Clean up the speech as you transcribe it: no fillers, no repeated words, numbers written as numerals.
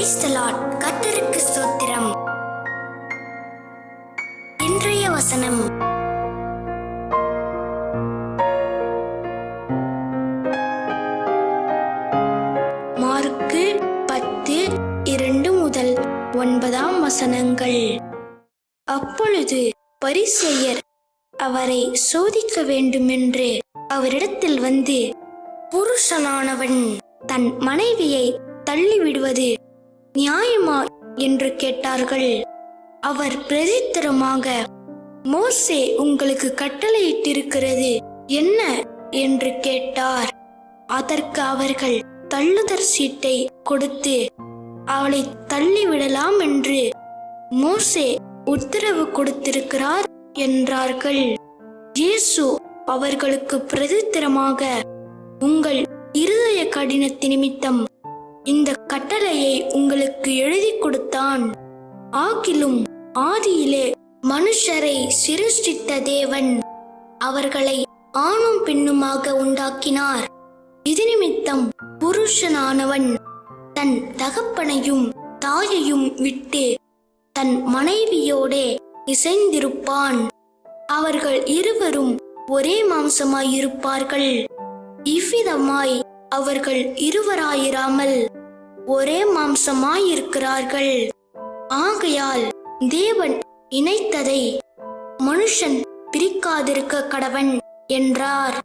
Praise the Lord. கர்த்தருக்கு ஸ்தோத்திரம். இன்றைய வசனம், மார்க்கு 10:2-9 அப்பொழுது பரிசேயர் அவரை சோதிக்க வேண்டுமென்று அவரிடத்தில் வந்து, புருஷனானவன் தன் மனைவியை தள்ளிவிடுவது நியாயமா என்று கேட்டார்கள். அவர் பிரதித்திரமாக, மோசே உங்களுக்கு கட்டளையிட்டிருக்கிறது என்ன என்று கேட்டார். அதற்கு அவர்கள் தள்ளுதற் சீட்டை கொடுத்து அவளை தள்ளிவிடலாம் என்று மோசே உத்தரவு கொடுத்திருக்கிறார் என்றார்கள். இயேசு அவர்களுக்கு பிரதித்திரமாக, உங்கள் இருதய கடினத்து நிமித்தம் இந்த கட்டளையை உங்களுக்கு எழுதி கொடுத்தான். ஆகிலும் ஆதியிலே மனுஷரை சிருஷ்டித்த தேவன் அவர்களை ஆணும் பெண்ணுமாக உண்டாக்கினார். இது நிமித்தம் புருஷனானவன் தன் தகப்பனையும் தாயையும் விட்டு தன் மனைவியோடே இசைந்திருப்பான். அவர்கள் இருவரும் ஒரே மாம்சமாயிருப்பார்கள். இவ்விதமாய் அவர்கள் இருவராயிராமல் ஒரே மாம்சமாயிருக்கிறார்கள். ஆகையால் தேவன் இணைத்ததை மனுஷன் பிரிக்காதிருக்க கடவன் என்றார்.